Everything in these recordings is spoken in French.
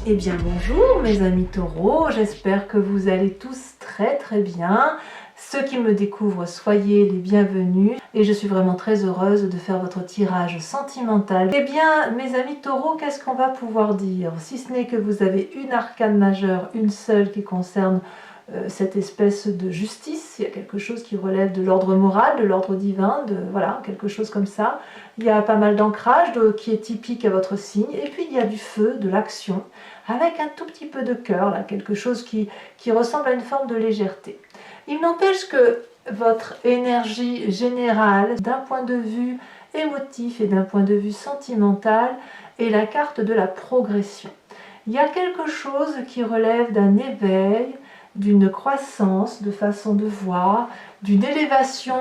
Eh bien bonjour mes amis taureaux, j'espère que vous allez tous très bien. Ceux qui me découvrent, soyez les bienvenus et je suis vraiment très heureuse de faire votre tirage sentimental. Eh bien mes amis taureaux, qu'est-ce qu'on va pouvoir dire? Si ce n'est que vous avez une arcane majeure, une seule qui concerne cette espèce de justice, il y a quelque chose qui relève de l'ordre moral, de l'ordre divin, voilà, quelque chose comme ça. Il y a pas mal d'ancrage qui est typique à votre signe, et puis il y a du feu, de l'action, avec un tout petit peu de cœur, là, quelque chose qui ressemble à une forme de légèreté. Il n'empêche que votre énergie générale, d'un point de vue émotif et d'un point de vue sentimental, est la carte de la progression. Il y a quelque chose qui relève d'un éveil, d'une croissance de façon de voir, d'une élévation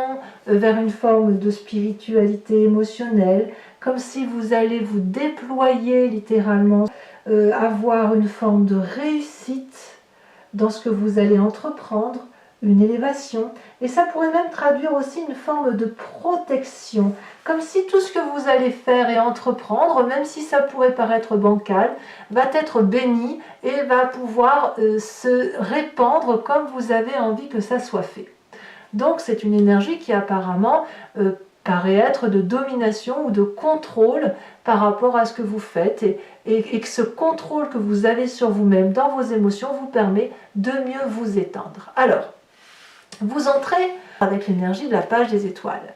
vers une forme de spiritualité émotionnelle, comme si vous allez vous déployer littéralement, avoir une forme de réussite dans ce que vous allez entreprendre, une élévation, et ça pourrait même traduire aussi une forme de protection, comme si tout ce que vous allez faire et entreprendre, même si ça pourrait paraître bancal, va être béni et va pouvoir se répandre comme vous avez envie que ça soit fait. Donc c'est une énergie qui apparemment paraît être de domination ou de contrôle par rapport à ce que vous faites et que ce contrôle que vous avez sur vous-même dans vos émotions vous permet de mieux vous éteindre. Alors, vous entrez avec l'énergie de la page des étoiles.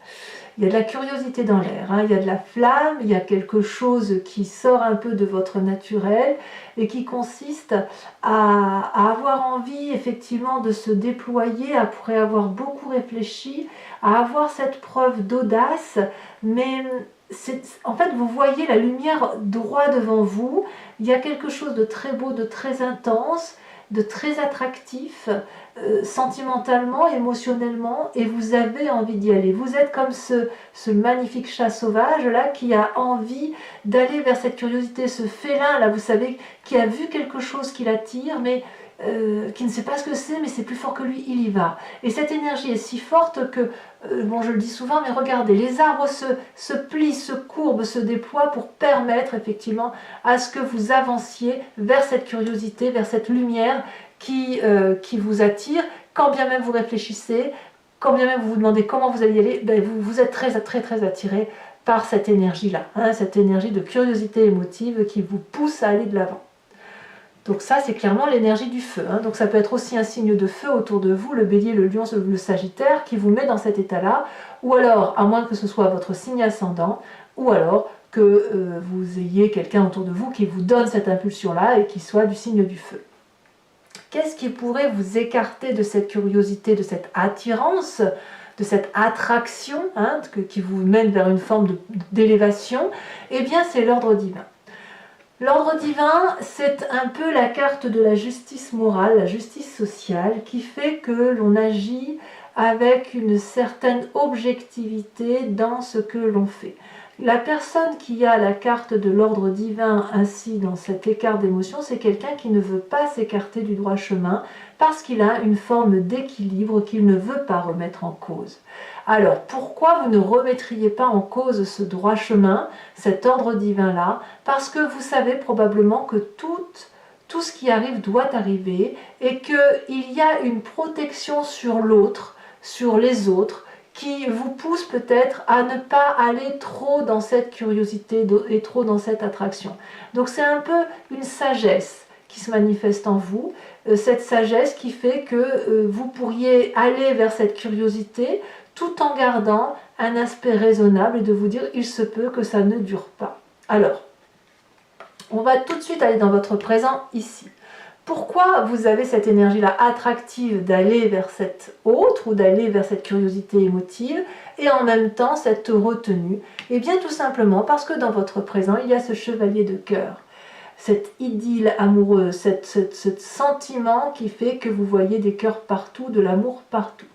Il y a de la curiosité dans l'air, il y a de la flamme, il y a quelque chose qui sort un peu de votre naturel et qui consiste à avoir envie effectivement de se déployer, après avoir beaucoup réfléchi, à avoir cette preuve d'audace, mais en fait vous voyez la lumière droit devant vous, il y a quelque chose de très beau, de très intense, de très attractif, sentimentalement, émotionnellement, et vous avez envie d'y aller. Vous êtes comme ce magnifique chat sauvage là qui a envie d'aller vers cette curiosité, ce félin là, vous savez, qui a vu quelque chose qui l'attire, mais qui ne sait pas ce que c'est, mais c'est plus fort que lui, il y va. Et cette énergie est si forte que, bon, je le dis souvent, mais regardez, les arbres se plient, se courbent, se déploient pour permettre effectivement à ce que vous avanciez vers cette curiosité, vers cette lumière qui vous attire, quand bien même vous réfléchissez, quand bien même vous vous demandez comment vous allez y aller, ben vous êtes très attiré par cette énergie-là, cette énergie de curiosité émotive qui vous pousse à aller de l'avant. Donc ça, c'est clairement l'énergie du feu. Donc ça peut être aussi un signe de feu autour de vous, le bélier, le lion, le sagittaire, qui vous met dans cet état-là, ou alors, à moins que ce soit votre signe ascendant, ou alors que vous ayez quelqu'un autour de vous qui vous donne cette impulsion-là et qui soit du signe du feu. Qu'est-ce qui pourrait vous écarter de cette curiosité, de cette attirance, de cette attraction qui vous mène vers une forme d'élévation? Eh bien, c'est l'ordre divin. L'ordre divin, c'est un peu la carte de la justice morale, la justice sociale, qui fait que l'on agit avec une certaine objectivité dans ce que l'on fait. La personne qui a la carte de l'ordre divin ainsi dans cet écart d'émotion, c'est quelqu'un qui ne veut pas s'écarter du droit chemin parce qu'il a une forme d'équilibre qu'il ne veut pas remettre en cause. Alors, pourquoi vous ne remettriez pas en cause ce droit chemin, cet ordre divin-là? Parce que vous savez probablement que tout ce qui arrive doit arriver et qu'il y a une protection sur l'autre, sur les autres, qui vous pousse peut-être à ne pas aller trop dans cette curiosité et trop dans cette attraction. Donc c'est un peu une sagesse qui se manifeste en vous, cette sagesse qui fait que vous pourriez aller vers cette curiosité tout en gardant un aspect raisonnable et de vous dire il se peut que ça ne dure pas. Alors, on va tout de suite aller dans votre présent ici. Pourquoi vous avez cette énergie-là attractive d'aller vers cette autre ou d'aller vers cette curiosité émotive et en même temps cette retenue? Eh bien tout simplement parce que dans votre présent, il y a ce chevalier de cœur, cette idylle amoureuse, ce sentiment qui fait que vous voyez des cœurs partout, de l'amour partout.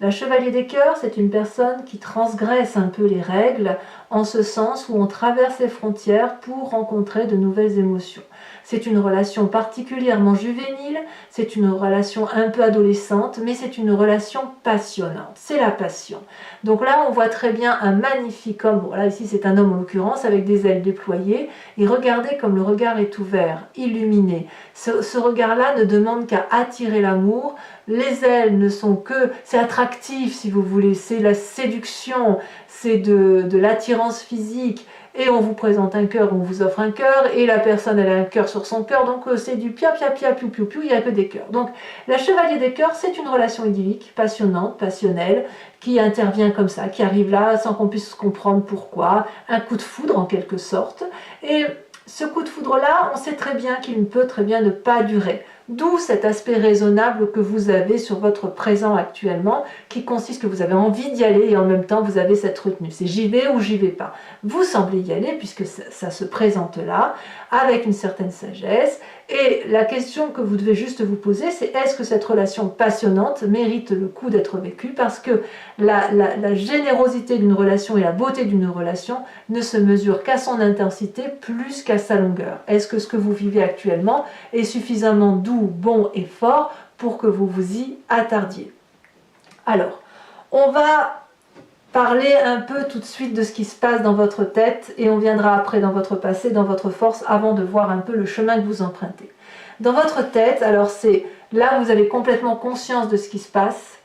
La chevalier des cœurs, c'est une personne qui transgresse un peu les règles en ce sens où on traverse les frontières pour rencontrer de nouvelles émotions. C'est une relation particulièrement juvénile, c'est une relation un peu adolescente, mais c'est une relation passionnante. C'est la passion. Donc là, on voit très bien un magnifique homme, bon là ici c'est un homme en l'occurrence, avec des ailes déployées, et regardez comme le regard est ouvert, illuminé. Ce regard-là ne demande qu'à attirer l'amour. Les ailes ne sont que, c'est attractif si vous voulez, c'est la séduction, c'est de l'attirance physique, et on vous présente un cœur, on vous offre un cœur, et la personne elle a un cœur sur son cœur, donc c'est du pia pia pia piou piou piou, il n'y a que des cœurs. Donc la chevalier des cœurs, c'est une relation idyllique, passionnante, passionnelle, qui intervient comme ça, qui arrive là sans qu'on puisse comprendre pourquoi, un coup de foudre en quelque sorte, et ce coup de foudre-là, on sait très bien qu'il ne peut très bien ne pas durer. D'où cet aspect raisonnable que vous avez sur votre présent actuellement, qui consiste que vous avez envie d'y aller et en même temps vous avez cette retenue. C'est j'y vais ou j'y vais pas. Vous semblez y aller puisque ça se présente là, avec une certaine sagesse. Et la question que vous devez juste vous poser, c'est est-ce que cette relation passionnante mérite le coup d'être vécue? Parce que la générosité d'une relation et la beauté d'une relation ne se mesurent qu'à son intensité plus qu'à sa longueur. Est-ce que ce que vous vivez actuellement est suffisamment doux, bon et fort pour que vous vous y attardiez? Alors, on va parler un peu tout de suite de ce qui se passe dans votre tête et on viendra après dans votre passé, dans votre force, avant de voir un peu le chemin que vous empruntez. Dans votre tête, alors c'est là vous avez complètement conscience de ce qui se passe,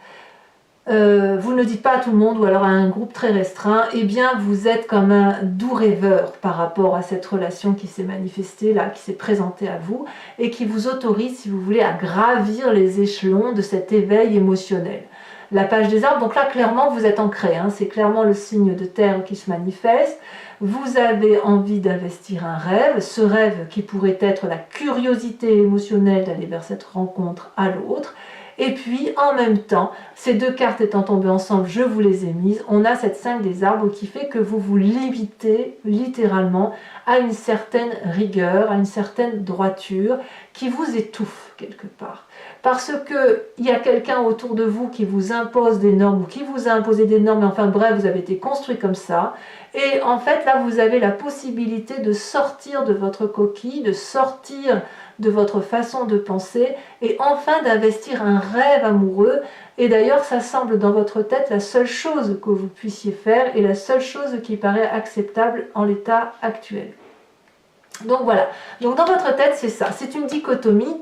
vous ne le dites pas à tout le monde ou alors à un groupe très restreint, eh bien vous êtes comme un doux rêveur par rapport à cette relation qui s'est manifestée là, qui s'est présentée à vous et qui vous autorise, si vous voulez, à gravir les échelons de cet éveil émotionnel. La page des arbres, donc là clairement vous êtes ancré, hein, c'est clairement le signe de terre qui se manifeste. Vous avez envie d'investir un rêve, ce rêve qui pourrait être la curiosité émotionnelle d'aller vers cette rencontre à l'autre. Et puis en même temps, ces deux cartes étant tombées ensemble, je vous les ai mises, on a cette 5 des arbres qui fait que vous vous limitez littéralement à une certaine rigueur, à une certaine droiture qui vous étouffe quelque part. Parce qu'il y a quelqu'un autour de vous qui vous impose des normes ou qui vous a imposé des normes, mais enfin bref, vous avez été construit comme ça. Et en fait, là, vous avez la possibilité de sortir de votre coquille, de sortir de votre façon de penser et enfin d'investir un rêve amoureux. Et d'ailleurs, ça semble dans votre tête la seule chose que vous puissiez faire et la seule chose qui paraît acceptable en l'état actuel. Donc voilà, donc dans votre tête c'est ça, c'est une dichotomie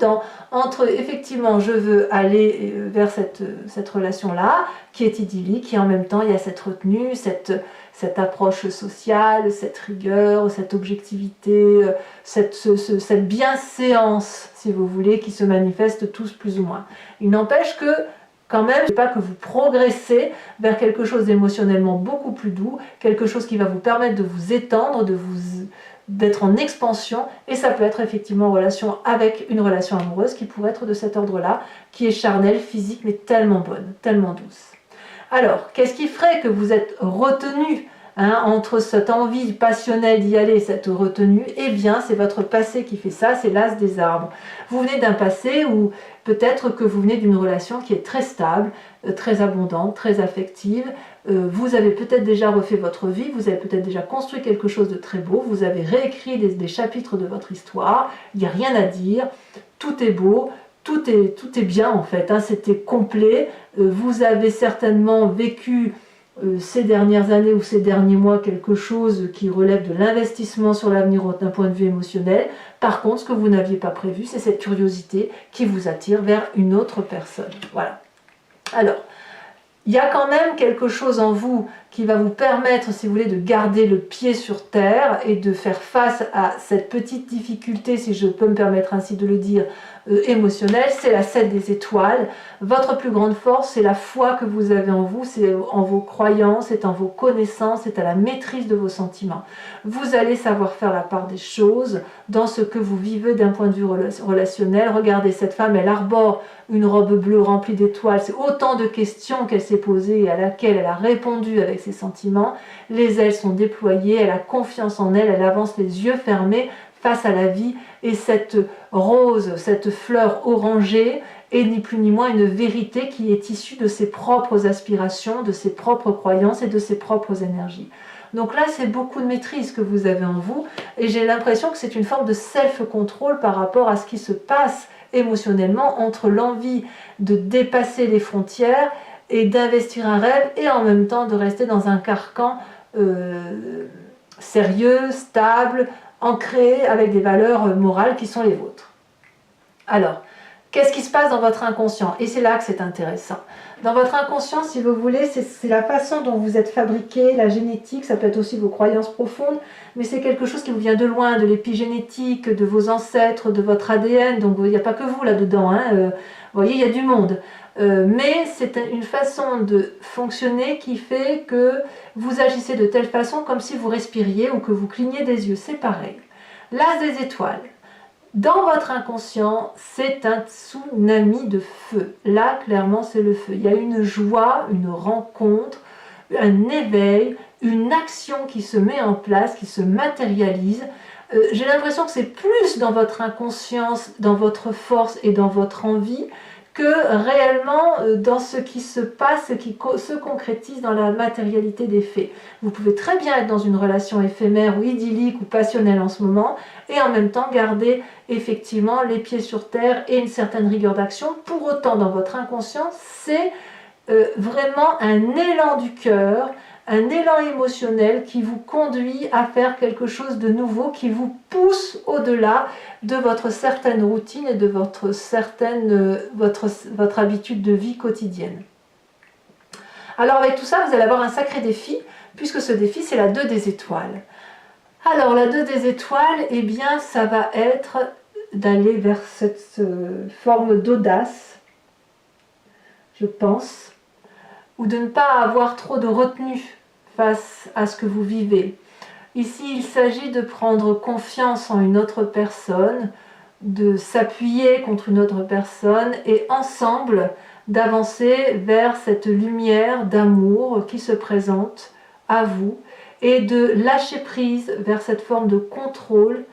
entre effectivement je veux aller vers cette relation-là qui est idyllique et en même temps il y a cette retenue, cette approche sociale, cette rigueur, cette objectivité, cette bienséance si vous voulez qui se manifeste tous plus ou moins. Il n'empêche que quand même, c'est pas que vous progressez vers quelque chose d'émotionnellement beaucoup plus doux, quelque chose qui va vous permettre de vous étendre, d'être en expansion, et ça peut être effectivement en relation avec une relation amoureuse qui pourrait être de cet ordre-là, qui est charnelle, physique, mais tellement bonne, tellement douce. Alors, qu'est-ce qui ferait que vous êtes retenu entre cette envie passionnelle d'y aller, cette retenue? Eh bien, c'est votre passé qui fait ça, c'est l'as des arbres. Vous venez d'un passé où peut-être que vous venez d'une relation qui est très stable, très abondante, très affective. Vous avez peut-être déjà refait votre vie, vous avez peut-être déjà construit quelque chose de très beau, vous avez réécrit des chapitres de votre histoire, il n'y a rien à dire, tout est beau, tout est bien en fait, c'était complet. Vous avez certainement vécu ces dernières années ou ces derniers mois quelque chose qui relève de l'investissement sur l'avenir d'un point de vue émotionnel. Par contre, ce que vous n'aviez pas prévu, c'est cette curiosité qui vous attire vers une autre personne. Voilà. Alors, il y a quand même quelque chose en vous qui va vous permettre, si vous voulez, de garder le pied sur terre et de faire face à cette petite difficulté, si je peux me permettre ainsi de le dire, émotionnelle. C'est la 7 des étoiles. Votre plus grande force, c'est la foi que vous avez en vous, c'est en vos croyances, c'est en vos connaissances, c'est à la maîtrise de vos sentiments. Vous allez savoir faire la part des choses dans ce que vous vivez d'un point de vue relationnel. Regardez, cette femme, elle arbore une robe bleue remplie d'étoiles. C'est autant de questions qu'elle s'est posées et à laquelle elle a répondu avec ses sentiments. Les ailes sont déployées, elle a confiance en elle, elle avance les yeux fermés face à la vie, et cette rose, cette fleur orangée est ni plus ni moins une vérité qui est issue de ses propres aspirations, de ses propres croyances et de ses propres énergies. Donc là, c'est beaucoup de maîtrise que vous avez en vous, et j'ai l'impression que c'est une forme de self-control par rapport à ce qui se passe émotionnellement entre l'envie de dépasser les frontières et d'investir un rêve, et en même temps de rester dans un carcan sérieux, stable, ancré, avec des valeurs morales qui sont les vôtres. Alors, qu'est-ce qui se passe dans votre inconscient? Et c'est là que c'est intéressant. Dans votre inconscient, si vous voulez, c'est la façon dont vous êtes fabriqué, la génétique, ça peut être aussi vos croyances profondes, mais c'est quelque chose qui vous vient de loin, de l'épigénétique, de vos ancêtres, de votre ADN, donc il n'y a pas que vous là-dedans, hein, vous voyez, il y a du monde. Mais c'est une façon de fonctionner qui fait que vous agissez de telle façon comme si vous respiriez ou que vous cligniez des yeux, c'est pareil. L'as des étoiles. Dans votre inconscient, c'est un tsunami de feu. Là, clairement, c'est le feu. Il y a une joie, une rencontre, un éveil, une action qui se met en place, qui se matérialise. J'ai l'impression que c'est plus dans votre inconscience, dans votre force et dans votre envie que réellement dans ce qui se passe, ce qui se concrétise dans la matérialité des faits. Vous pouvez très bien être dans une relation éphémère ou idyllique ou passionnelle en ce moment, et en même temps garder effectivement les pieds sur terre et une certaine rigueur d'action. Pour autant, dans votre inconscient, c'est vraiment un élan du cœur, un élan émotionnel qui vous conduit à faire quelque chose de nouveau, qui vous pousse au-delà de votre certaine routine et de votre habitude de vie quotidienne. Alors avec tout ça, vous allez avoir un sacré défi, puisque ce défi, c'est la 2 des étoiles. Alors la 2 des étoiles, eh bien, ça va être d'aller vers cette forme d'audace, je pense, ou de ne pas avoir trop de retenue face à ce que vous vivez. Ici, il s'agit de prendre confiance en une autre personne, de s'appuyer contre une autre personne et ensemble d'avancer vers cette lumière d'amour qui se présente à vous et de lâcher prise vers cette forme de contrôle,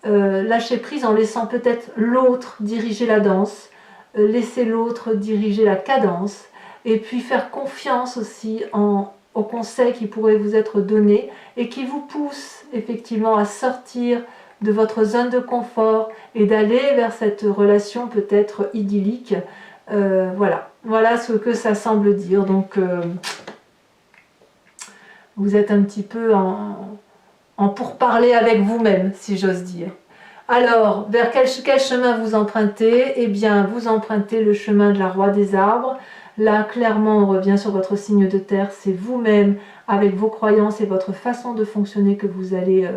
lâcher prise en laissant peut-être l'autre diriger la danse, laisser l'autre diriger la cadence, et puis faire confiance aussi aux conseils qui pourraient vous être donnés et qui vous poussent effectivement à sortir de votre zone de confort et d'aller vers cette relation peut-être idyllique. Voilà ce que ça semble dire. Donc vous êtes un petit peu en pourparler avec vous-même, si j'ose dire. Alors, vers quel chemin vous empruntez? Eh bien, vous empruntez le chemin de la Roi des Arbres. Là, clairement, on revient sur votre signe de terre. C'est vous-même, avec vos croyances et votre façon de fonctionner, que vous allez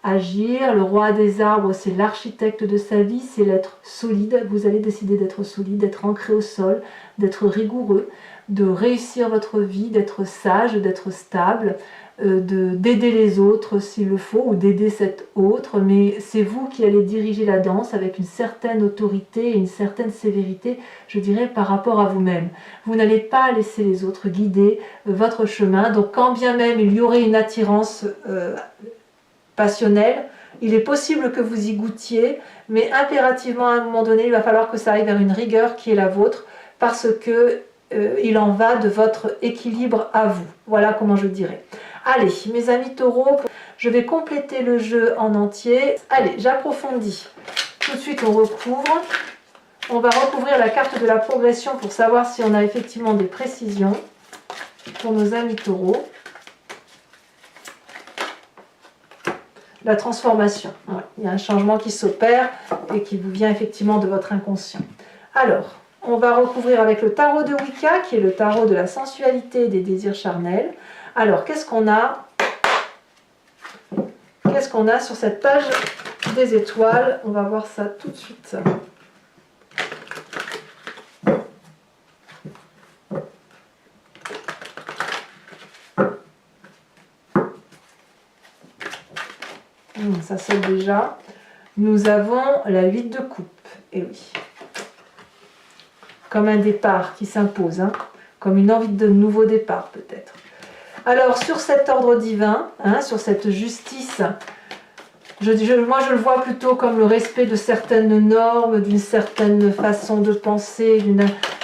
agir. Le Roi des Arbres, c'est l'architecte de sa vie, c'est l'être solide. Vous allez décider d'être solide, d'être ancré au sol, d'être rigoureux, de réussir votre vie, d'être sage, d'être stable, d'aider les autres s'il le faut, ou d'aider cet autre, mais c'est vous qui allez diriger la danse avec une certaine autorité et une certaine sévérité, je dirais, par rapport à vous-même. Vous n'allez pas laisser les autres guider votre chemin, donc quand bien même il y aurait une attirance passionnelle, il est possible que vous y goûtiez, mais impérativement à un moment donné, il va falloir que ça aille vers une rigueur qui est la vôtre, parce que il en va de votre équilibre à vous. Voilà comment je dirais. Allez, mes amis taureaux, je vais compléter le jeu en entier. Allez, j'approfondis. Tout de suite, on recouvre. On va recouvrir la carte de la progression pour savoir si on a effectivement des précisions pour nos amis taureaux. La transformation. Ouais, il y a un changement qui s'opère et qui vous vient effectivement de votre inconscient. Alors, on va recouvrir avec le tarot de Wicca, qui est le tarot de la sensualité et des désirs charnels. Alors, qu'est-ce qu'on a? Qu'est-ce qu'on a sur cette page des étoiles? On va voir ça tout de suite. Ça sonne déjà. Nous avons la 8 de coupe. Et oui. Comme un départ qui s'impose, hein, comme une envie de nouveau départ peut-être. Alors sur cet ordre divin, hein, sur cette justice, moi je le vois plutôt comme le respect de certaines normes, d'une certaine façon de penser,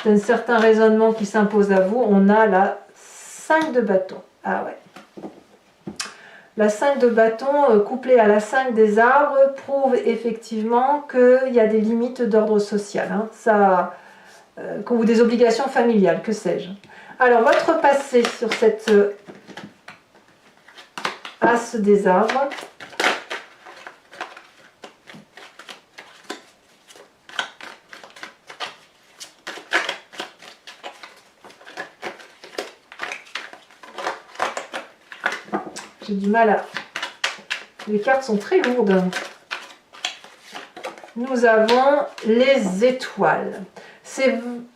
d'un certain raisonnement qui s'impose à vous. On a la 5 de bâton. Ah ouais. La 5 de bâton couplée à la 5 des arbres prouve effectivement qu'il y a des limites d'ordre social, hein. Ça, ou des obligations familiales, que sais-je. Alors, votre passé sur cette As des arbres. J'ai du mal à... Les cartes sont très lourdes. Nous avons les étoiles.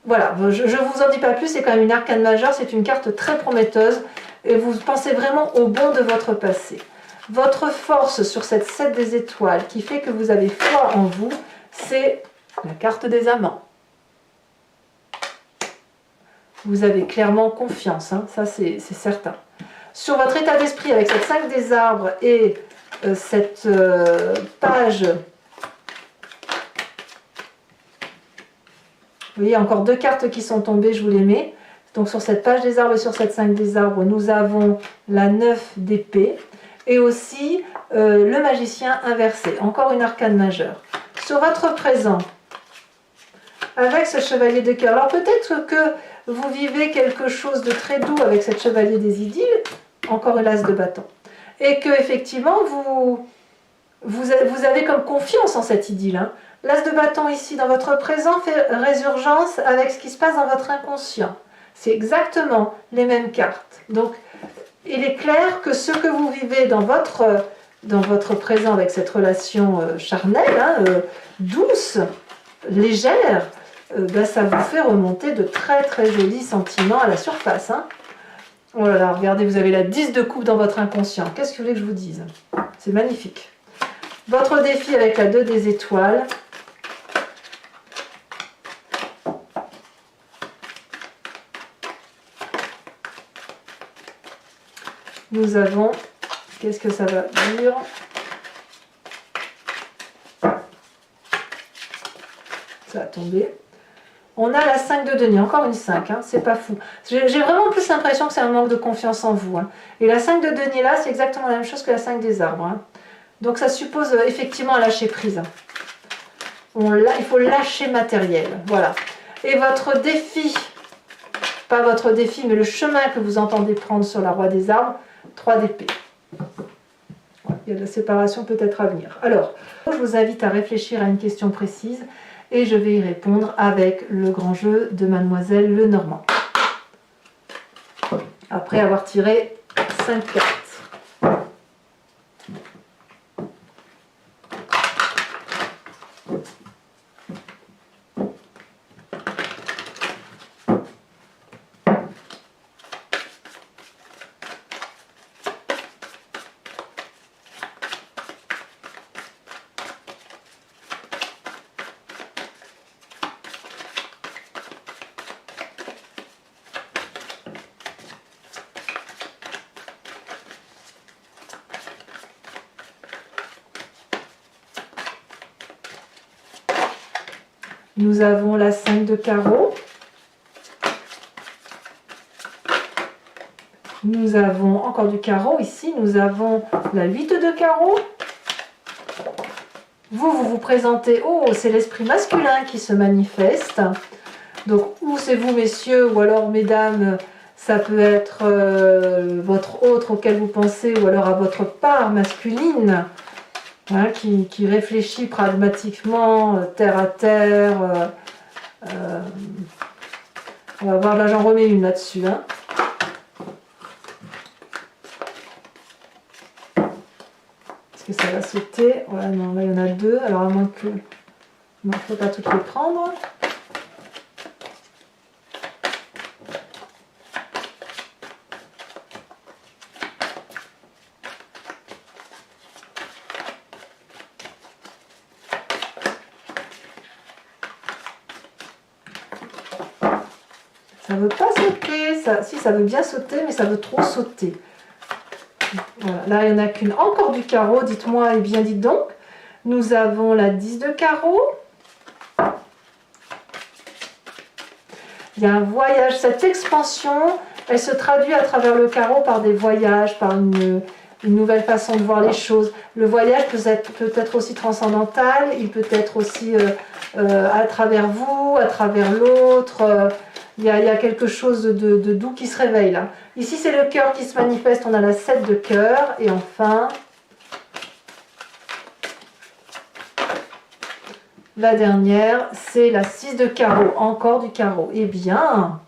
Voilà, je ne vous en dis pas plus, c'est quand même une arcane majeure, c'est une carte très prometteuse et vous pensez vraiment au bon de votre passé. Votre force sur cette 7 des étoiles qui fait que vous avez foi en vous, c'est la carte des amants. Vous avez clairement confiance, hein, ça c'est certain. Sur votre état d'esprit avec cette 5 des arbres et cette page... Vous voyez, encore 2 cartes qui sont tombées, je vous les mets. Donc sur cette page des arbres et sur cette 5 des arbres, nous avons la 9 d'épée et aussi le magicien inversé, encore une arcane majeure. Sur votre présent, avec ce chevalier de cœur, alors peut-être que vous vivez quelque chose de très doux avec cette chevalier des idylles, encore une as de bâton, et que effectivement vous avez comme confiance en cette idylle, hein. L'as de bâton ici dans votre présent fait résurgence avec ce qui se passe dans votre inconscient. C'est exactement les mêmes cartes. Donc, il est clair que ce que vous vivez dans votre présent avec cette relation charnelle, hein, douce, légère, ben, ça vous fait remonter de très très jolis sentiments à la surface, hein. Oh là là, regardez, vous avez la 10 de coupe dans votre inconscient. Qu'est-ce que vous voulez que je vous dise? C'est magnifique. Votre défi avec la 2 des étoiles. Nous avons, qu'est-ce que ça va dire? Ça va tomber. On a la 5 de denier, encore une 5, hein, c'est pas fou. J'ai vraiment plus l'impression que c'est un manque de confiance en vous, hein. Et la 5 de denier là, c'est exactement la même chose que la 5 des arbres, hein. Donc ça suppose effectivement un lâcher prise. Il faut lâcher matériel, voilà. Et votre défi, pas votre défi, mais le chemin que vous entendez prendre sur la roi des arbres, 3 d'épée. Il y a de la séparation peut-être à venir. Alors, je vous invite à réfléchir à une question précise et je vais y répondre avec le grand jeu de Mademoiselle Lenormand. Après avoir tiré 5 cartes. Nous avons la 5 de carreau. Nous avons encore du carreau ici. Nous avons la 8 de carreau. Vous présentez, oh, c'est l'esprit masculin qui se manifeste. Donc, ou c'est vous, messieurs, ou alors, mesdames, ça peut être votre autre auquel vous pensez, ou alors à votre part masculine. Hein, qui réfléchit pragmatiquement, terre à terre. On va voir, là j'en remets une là-dessus. Hein. Est-ce que ça va sauter? Ouais, non, là il y en a 2, alors à moins que... Non, il ne faut pas toutes les prendre. Ça ne veut pas sauter, si ça veut bien sauter, mais ça veut trop sauter. Voilà. Là, il n'y en a qu'une. Encore du carreau, dites-moi, et bien dites donc. Nous avons la 10 de carreau. Il y a un voyage, cette expansion, elle se traduit à travers le carreau par des voyages, par une nouvelle façon de voir les choses. Le voyage peut être aussi transcendantal, il peut être aussi à travers vous, à travers l'autre. Il y a quelque chose de doux qui se réveille là. Ici, c'est le cœur qui se manifeste. On a la 7 de cœur. Et enfin, la dernière, c'est la 6 de carreau. Encore du carreau. Eh bien,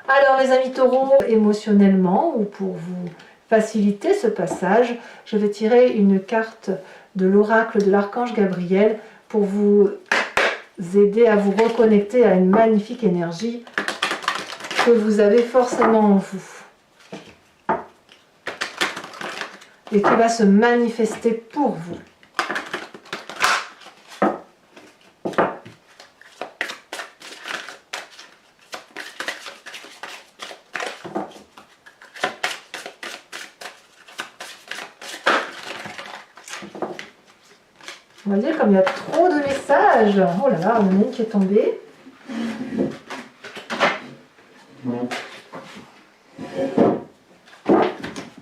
alors les amis taureaux, émotionnellement, ou pour vous faciliter ce passage, je vais tirer une carte de l'oracle de l'archange Gabriel pour vous aider à vous reconnecter à une magnifique énergie que vous avez forcément en vous et qui va se manifester pour vous. Vous voyez comme il y a trop de messages. Oh là là, on en a une qui est tombée.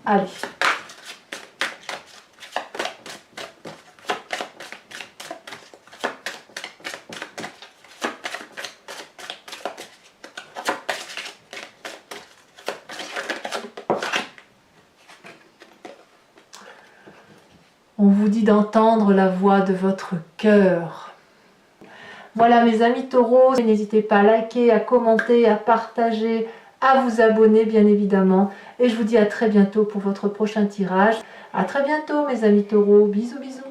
Allez. On vous dit d'entendre la voix de votre cœur. Voilà mes amis taureaux, n'hésitez pas à liker, à commenter, à partager, à vous abonner bien évidemment. Et je vous dis à très bientôt pour votre prochain tirage. À très bientôt mes amis taureaux, bisous bisous.